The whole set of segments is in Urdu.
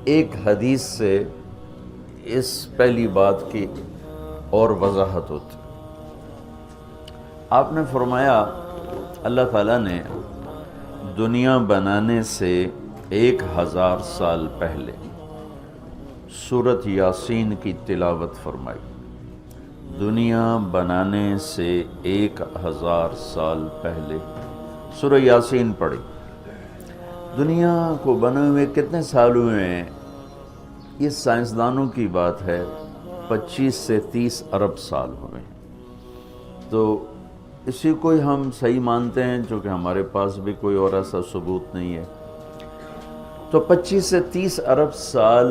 ایک حدیث سے اس پہلی بات کی اور وضاحت ہوتی. آپ نے فرمایا اللہ تعالیٰ نے دنیا بنانے سے 1000 سال پہلے سورۃ یاسین کی تلاوت فرمائی. دنیا بنانے سے 1000 سال پہلے سورہ یاسین پڑھی. دنیا کو بنے ہوئے کتنے سال ہوئے ہیں؟ یہ سائنسدانوں کی بات ہے 25 سے 30 ارب سال ہوئے ہیں. تو اسی کو ہی ہم صحیح مانتے ہیں چونکہ ہمارے پاس بھی کوئی اور ایسا ثبوت نہیں ہے. تو 25 سے 30 ارب سال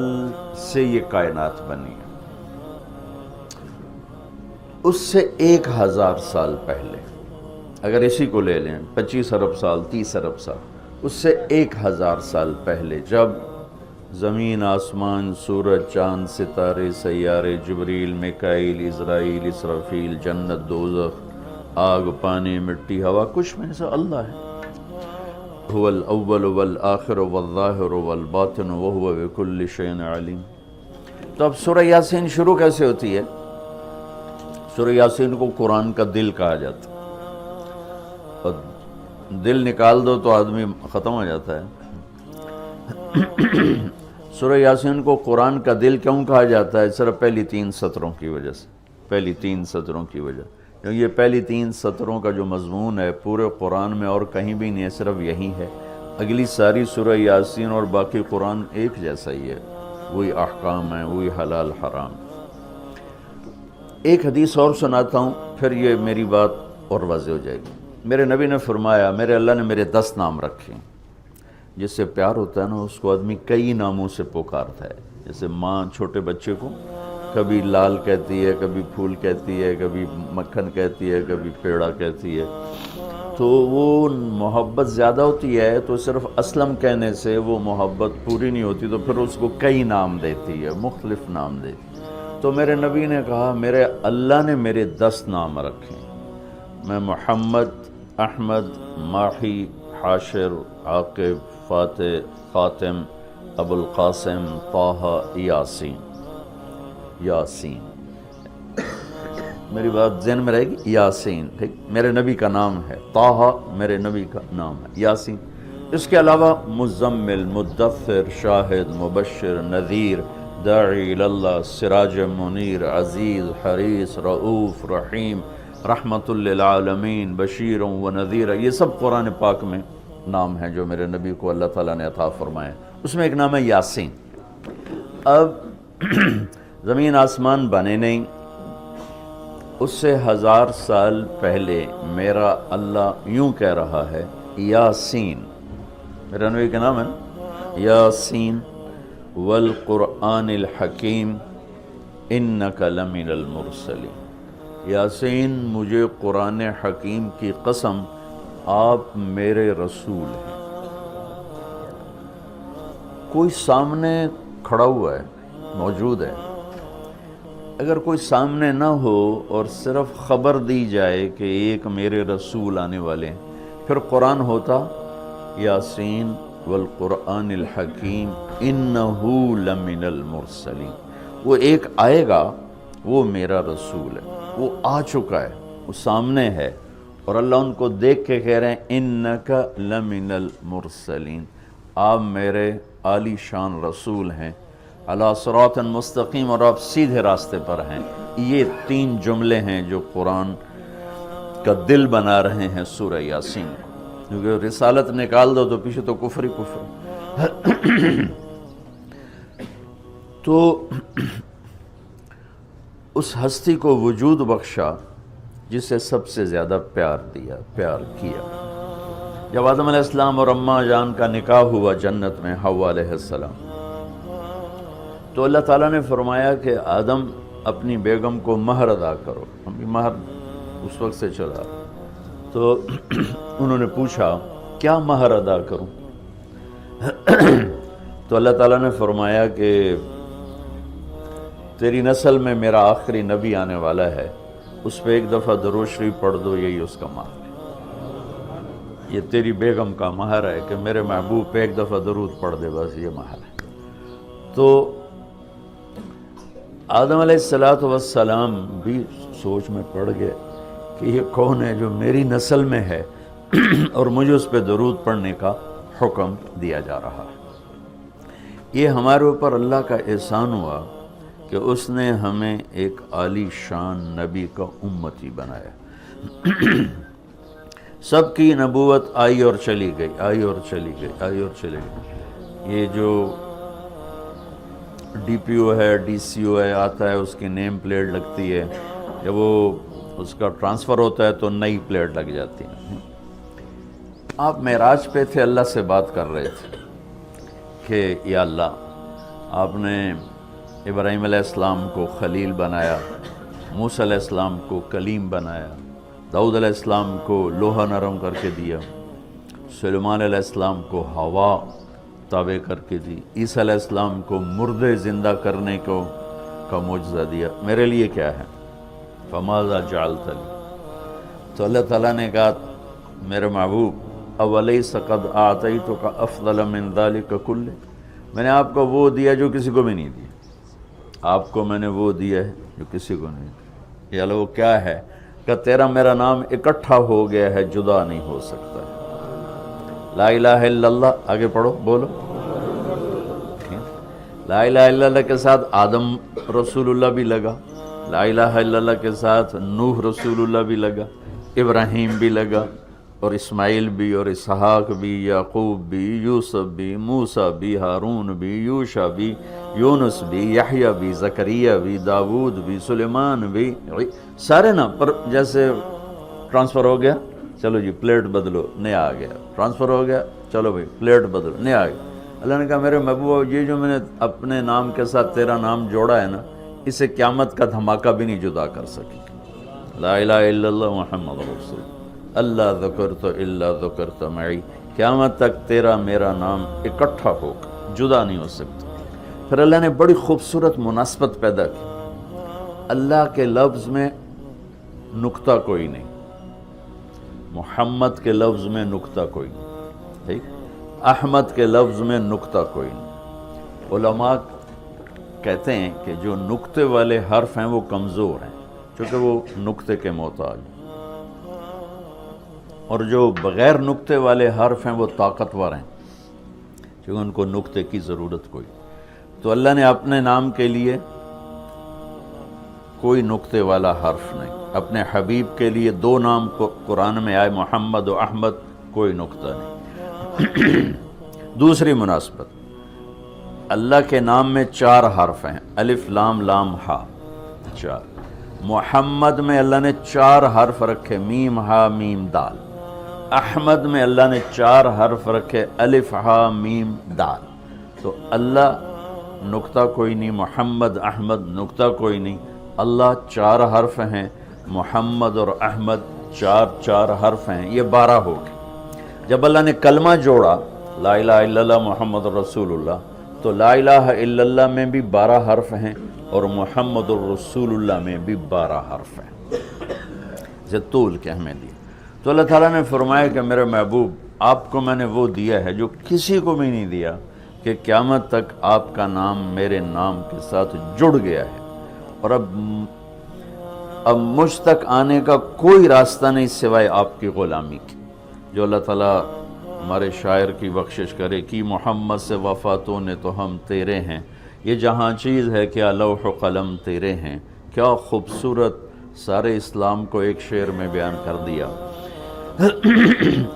سے یہ کائنات بنی ہے. اس سے 1000 سال پہلے اگر اسی کو لے لیں 25 ارب سال 30 ارب سال، اس سے 1000 سال پہلے جب زمین آسمان سورج چاند ستارے سیارے جبریل میکائیل اسرائیل اسرافیل جنت دوزخ آگ پانی مٹی ہوا کچھ میں سے اللہ ہے. هو الاول والآخر والظاہر والباطن وهو بكل شيء علیم. تو اب سورہ یاسین شروع کیسے ہوتی ہے؟ سورہ یاسین کو قرآن کا دل کہا جاتا ہے، اور دل نکال دو تو آدمی ختم ہو جاتا ہے. سورہ یاسین کو قرآن کا دل کیوں کہا جاتا ہے؟ صرف پہلی 3 سطروں کی وجہ سے. پہلی 3 سطروں کی وجہ، کیونکہ یہ پہلی 3 سطروں کا جو مضمون ہے پورے قرآن میں اور کہیں بھی نہیں ہے، صرف یہی ہے. اگلی ساری سورہ یاسین اور باقی قرآن ایک جیسا ہی ہے، وہی احکام ہیں، وہی حلال حرام. ایک حدیث اور سناتا ہوں پھر یہ میری بات اور واضح ہو جائے گی. میرے نبی نے فرمایا میرے اللہ نے میرے 10 نام رکھے ہیں. جس سے پیار ہوتا ہے نا اس کو آدمی کئی ناموں سے پکارتا ہے. جیسے ماں چھوٹے بچے کو کبھی لال کہتی ہے، کبھی پھول کہتی ہے، کبھی مکھن کہتی ہے، کبھی پیڑا کہتی ہے. تو وہ محبت زیادہ ہوتی ہے تو صرف اسلم کہنے سے وہ محبت پوری نہیں ہوتی، تو پھر اس کو کئی نام دیتی ہے، مختلف نام دیتی. تو میرے نبی نے کہا میرے اللہ نے میرے 10 نام رکھے. میں محمد، احمد، ماحی، حاشر، عاقب، فاتح، خاتم، ابو القاسم، طٰہٰ، یاسین. یاسین میری بات ذہن میں رہے گی. یاسین ٹھیک میرے نبی کا نام ہے. طٰہٰ میرے نبی کا نام ہے. یاسین. اس کے علاوہ مزمل، مدثر، شاہد، مبشر، نذیر، داعی اللہ، سراج منیر، عزیز، حریص، رؤوف، رحیم، رحمت للعالمین، بشیر و نذیر. یہ سب قرآن پاک میں نام ہیں جو میرے نبی کو اللہ تعالیٰ نے عطا فرمائے. اس میں ایک نام ہے یاسین. اب زمین آسمان بنے نہیں، اس سے 1000 سال پہلے میرا اللہ یوں کہہ رہا ہے یاسین. میرا نبی کا نام ہے یاسین والقرآن الحکیم انک لمن المرسلین. یاسین مجھے قرآن حکیم کی قسم آپ میرے رسول ہیں. کوئی سامنے کھڑا ہوا ہے، موجود ہے. اگر کوئی سامنے نہ ہو اور صرف خبر دی جائے کہ ایک میرے رسول آنے والے ہیں، پھر قرآن ہوتا یاسین والقرآن الحکیم انہ لمن المرسلین. وہ ایک آئے گا، وہ میرا رسول ہے، وہ آ چکا ہے، وہ سامنے ہے، اور اللہ ان کو دیکھ کے کہہ رہے ہیں انک لمن المرسلین، آپ میرے عالی شان رسول ہیں، علی صراط مستقیم، اور آپ سیدھے راستے پر ہیں. یہ 3 جملے ہیں جو قرآن کا دل بنا رہے ہیں سورہ یاسین کو. کیونکہ رسالت نکال دو تو پیچھے تو کفر ہی کفر. تو اس ہستی کو وجود بخشا جسے سب سے زیادہ پیار دیا، پیار کیا. جب آدم علیہ السلام اور اماں جان کا نکاح ہوا جنت میں حوا علیہ السلام، تو اللہ تعالیٰ نے فرمایا کہ آدم اپنی بیگم کو مہر ادا کرو. ہم بھی مہر اس وقت سے چلا. تو انہوں نے پوچھا کیا مہر ادا کروں؟ تو اللہ تعالیٰ نے فرمایا کہ تیری نسل میں میرا آخری نبی آنے والا ہے، اس پہ ایک دفعہ درود شریف پڑھ دو، یہی اس کا مہر ہے. یہ تیری بیگم کا مہر ہے کہ میرے محبوب پہ ایک دفعہ درود پڑھ دے، بس یہ مہر ہے. تو آدم علیہ السلام بھی سوچ میں پڑ گئے کہ یہ کون ہے جو میری نسل میں ہے اور مجھے اس پہ درود پڑھنے کا حکم دیا جا رہا ہے۔ یہ ہمارے اوپر اللہ کا احسان ہوا کہ اس نے ہمیں ایک عالی شان نبی کا امتی بنایا۔ سب کی نبوت آئی اور چلی گئی، آئی اور چلی گئی، آئی اور چلی گئی۔ یہ جو ڈی پی او ہے، ڈی سی او ہے، آتا ہے، اس کی نیم پلیٹ لگتی ہے، جب وہ اس کا ٹرانسفر ہوتا ہے تو نئی پلیٹ لگ جاتی ہے۔ آپ معراج پہ تھے، اللہ سے بات کر رہے تھے کہ یا اللہ، آپ نے ابراہیم علیہ السلام کو خلیل بنایا، موسیٰ علیہ السلام کو کلیم بنایا، داؤد علیہ السلام کو لوہا نرم کر کے دیا، سلیمان علیہ السلام کو ہوا تابع کر کے دی، عیسیٰ علیہ السلام کو مردے زندہ کرنے کا معجزہ دیا، میرے لیے کیا ہے؟ فماذا جعلت لی؟ تو اللہ تعالیٰ نے کہا میرے محبوب اولیس قد اعطیتک افضل من ذلک کلہ، میں نے آپ کو وہ دیا جو کسی کو بھی نہیں دیا، آپ کو میں نے وہ دیا ہے جو کسی کو نہیں دیا۔ یا وہ کیا ہے؟ کہ تیرا میرا نام اکٹھا ہو گیا ہے، جدا نہیں ہو سکتا ہے۔ لا الہ الا اللہ، آگے پڑھو، بولو۔ لا الہ الا اللہ کے ساتھ آدم رسول اللہ بھی لگا، لا الہ الا اللہ کے ساتھ نوح رسول اللہ بھی لگا، ابراہیم بھی لگا، اور اسماعیل بھی، اور اسحاق بھی، یعقوب بھی، یوسف بھی، موسیٰ بھی، ہارون بھی، یوشع بھی، یونس بھی، یحییٰ بھی، زکریا بھی، داود بھی، سلیمان بھی، سارے نا۔ پر جیسے ٹرانسفر ہو گیا، چلو جی پلیٹ بدلو، نیا آ گیا، ٹرانسفر ہو گیا، چلو بھائی پلیٹ بدلو، نیا آ گیا۔ اللہ نے کہا میرے محبوب، یہ جو میں نے اپنے نام کے ساتھ تیرا نام جوڑا ہے نا، اسے قیامت کا دھماکہ بھی نہیں جدا کر سکی۔ لا الہ الا اللہ محمد رسول اللہ، ذکرت الا ذکرت معی، قیامت تک تیرا میرا نام اکٹھا ہوگا، جدا نہیں ہو سکتا۔ پھر اللہ نے بڑی خوبصورت مناسبت پیدا کی، اللہ کے لفظ میں نقطہ کوئی نہیں، محمد کے لفظ میں نقطہ کوئی نہیں، ٹھیک، احمد کے لفظ میں نقطہ کوئی نہیں۔ علماء کہتے ہیں کہ جو نقطے والے حرف ہیں وہ کمزور ہیں، چونکہ وہ نقطے کے محتاج ہیں، اور جو بغیر نقطے والے حرف ہیں وہ طاقتور ہیں، کیونکہ ان کو نقطے کی ضرورت کوئی۔ تو اللہ نے اپنے نام کے لیے کوئی نقطے والا حرف نہیں، اپنے حبیب کے لیے دو نام قرآن میں آئے، محمد و احمد، کوئی نقطہ نہیں۔ دوسری مناسبت، اللہ کے نام میں 4 حرف ہیں، الف لام لام ہا، 4۔ محمد میں اللہ نے 4 حرف رکھے، میم ہا میم دال۔ احمد میں اللہ نے 4 حرف رکھے، الف ہا میم دال۔ تو اللہ نقطہ کوئی نہیں، محمد احمد نقطہ کوئی نہیں، اللہ 4 حرف ہیں، محمد اور احمد 4 حرف ہیں، یہ 12 ہو گئے۔ جب اللہ نے کلمہ جوڑا لا الہ الا اللہ محمد رسول اللہ، تو لا الہ الا اللہ میں بھی 12 حرف ہیں اور محمد الرسول اللہ میں بھی 12 حرف ہیں، اسے طول کے ہمیں دی۔ تو اللہ تعالیٰ نے فرمایا کہ میرے محبوب، آپ کو میں نے وہ دیا ہے جو کسی کو بھی نہیں دیا، کہ قیامت تک آپ کا نام میرے نام کے ساتھ جڑ گیا ہے، اور اب مجھ تک آنے کا کوئی راستہ نہیں سوائے آپ کی غلامی کی۔ جو اللہ تعالیٰ ہمارے شاعر کی بخشش کرے کہ محمد سے وفاتوں نے تو ہم تیرے ہیں، یہ جہاں چیز ہے کیا لوح و قلم تیرے ہیں، کیا خوبصورت سارے اسلام کو ایک شعر میں بیان کر دیا۔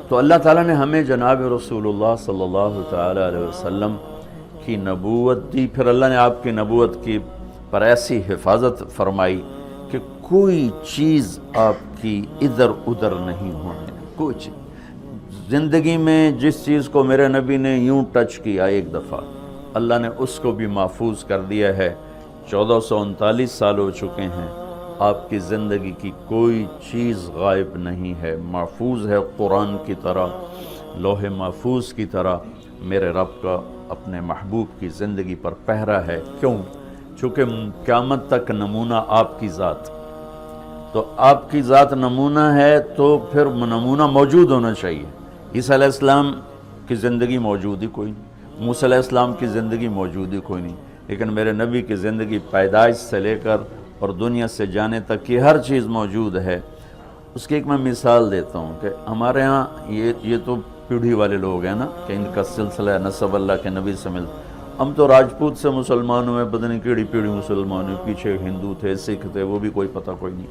تو اللہ تعالیٰ نے ہمیں جناب رسول اللہ صلی اللہ تعالیٰ علیہ وسلم کی نبوت دی، پھر اللہ نے آپ کی نبوت کی پر ایسی حفاظت فرمائی کہ کوئی چیز آپ کی ادھر ادھر نہیں ہونے، کوئی چیز۔ زندگی میں جس چیز کو میرے نبی نے یوں ٹچ کیا ایک دفعہ، اللہ نے اس کو بھی محفوظ کر دیا ہے۔ 1439 سال ہو چکے ہیں، آپ کی زندگی کی کوئی چیز غائب نہیں ہے، محفوظ ہے، قرآن کی طرح، لوح محفوظ کی طرح میرے رب کا اپنے محبوب کی زندگی پر پہرا ہے۔ کیوں؟ چونکہ قیامت تک نمونہ آپ کی ذات، تو آپ کی ذات نمونہ ہے تو پھر نمونہ موجود ہونا چاہیے۔ عیسیٰ علیہ السلام کی زندگی موجود ہی کوئی نہیں، موسیٰ علیہ السلام کی زندگی موجود ہی کوئی نہیں، لیکن میرے نبی کی زندگی پیدائش سے لے کر اور دنیا سے جانے تک کی ہر چیز موجود ہے۔ اس کی ایک میں مثال دیتا ہوں کہ ہمارے ہاں یہ تو پیڑھی والے لوگ ہیں نا کہ ان کا سلسلہ نسب اللہ کے نبی سے ملتا۔ ہم تو راجپوت سے مسلمان ہوئے، پتہ نہیں کیڑی پیڑھی مسلمان ہوئے، پیچھے ہندو تھے، سکھ تھے، وہ بھی کوئی پتہ کوئی نہیں۔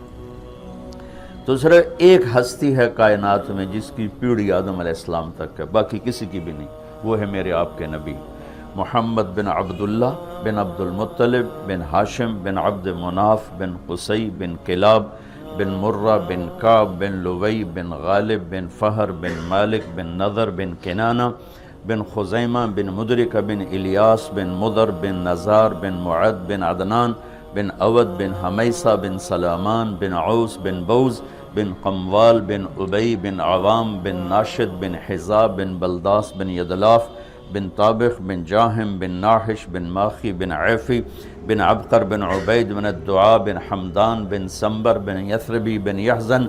تو صرف ایک ہستی ہے کائنات میں جس کی پیڑھی آدم علیہ السلام تک ہے، باقی کسی کی بھی نہیں، وہ ہے میرے آپ کے نبی محمد بن عبداللہ بن عبد المطلب بن ہاشم بن عبد مناف بن قصی بن کلاب بن مرہ بن کعب بن لوی بن غالب بن فہر بن مالک بن نضر بن کنانہ بن خزیمہ بن مدرکہ بن الیاس بن مضر بن نزار بن معد بن عدنان بن اود بن حمیسہ بن سلامان بن عوس بن بوز بن قموال بن ابی بن عوام بن ناشد بن حزاب بن بلداس بن یدلاف بن طابخ بن جاہم بن ناحش بن ماخی بن عیفی بن عبقر بن عبید بن الدعاء بن حمدان بن سمبر بن یثربی بن یحزن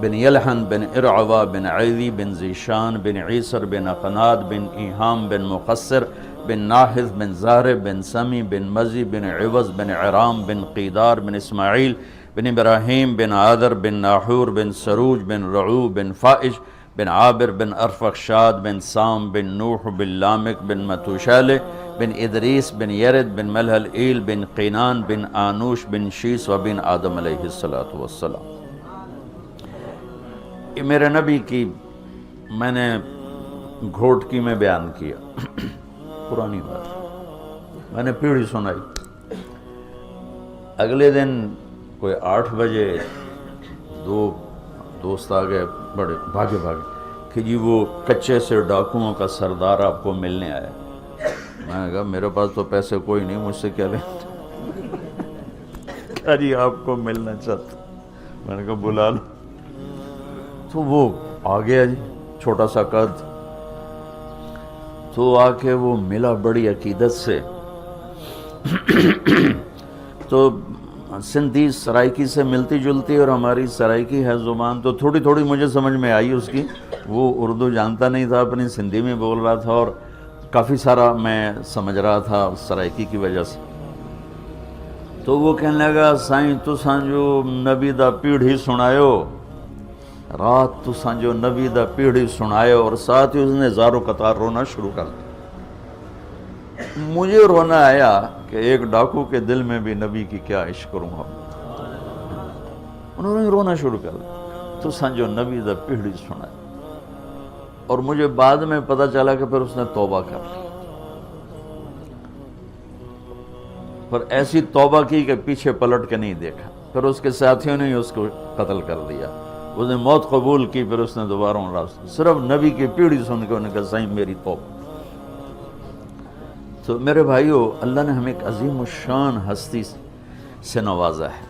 بن یلحن بن ارعوا بن عیوی بن زیشان بن عیسر بن اقناد بن ایہام بن مقصر بن ناحذ بن زارب بن سمی بن مزی بن عوض بن عرام بن قیدار بن اسماعیل بن ابراہیم بن عادر بن ناحور بن سروج بن رعو بن فائش بن عابر بن ارفخشاد بن سام بن نوح بن لامک بن متوشالہ بن ادریس بن یرد بن ملحل ایل بن قینان بن آنوش بن شیس و بن آدم علیہ السلام۔ یہ میرے نبی کی میں نے گھوٹکی میں بیان کیا، پرانی بات، میں نے پیڑھی سنائی۔ اگلے دن کوئی 8 بجے 2 دوست آ گئے، بڑے بھاگے کہ جی وہ کچے سے ڈاکوؤں کا سردار آپ کو ملنے آیا۔ میں نے کہا میرے پاس تو پیسے کوئی نہیں، مجھ سے کیا لیں؟ کہا جی آپ کو ملنا چاہتا۔ میں نے کہا بلا لو۔ تو وہ آ گیا جی، چھوٹا سا قد، تو آ کے وہ ملا بڑی عقیدت سے۔ تو سندھی سرائکی سے ملتی جلتی اور ہماری سرائکی ہے زبان، تو تھوڑی تھوڑی مجھے سمجھ میں آئی اس کی۔ وہ اردو جانتا نہیں تھا، اپنی سندھی میں بول رہا تھا اور کافی سارا میں سمجھ رہا تھا سرائکی کی وجہ سے۔ تو وہ کہنے لگا سائیں تساں جو نبی دا پیڑھی سنایو، رات تساں جو نبی دا پیڑھی سنایو، اور ساتھ ہی اس نے زارو قطار رونا شروع کر دیا۔ مجھے رونا آیا کہ ایک ڈاکو کے دل میں بھی نبی کی کیا عشق کروں گا۔ انہوں نے رونا شروع کر دیا تو سنجو نبی دا پیڑھی سنا، اور مجھے بعد میں پتہ چلا کہ پھر اس نے توبہ کر لی، پر ایسی توبہ کی کہ پیچھے پلٹ کے نہیں دیکھا۔ پھر اس کے ساتھیوں نے اس کو قتل کر دیا، اس نے موت قبول کی، پھر اس نے دوبارہ راستہ صرف نبی کی پیڑھی سن کے انہوں نے کہا سائیں میری توبہ۔ تو میرے بھائیو، اللہ نے ہمیں ایک عظیم الشان ہستی سے نوازا ہے۔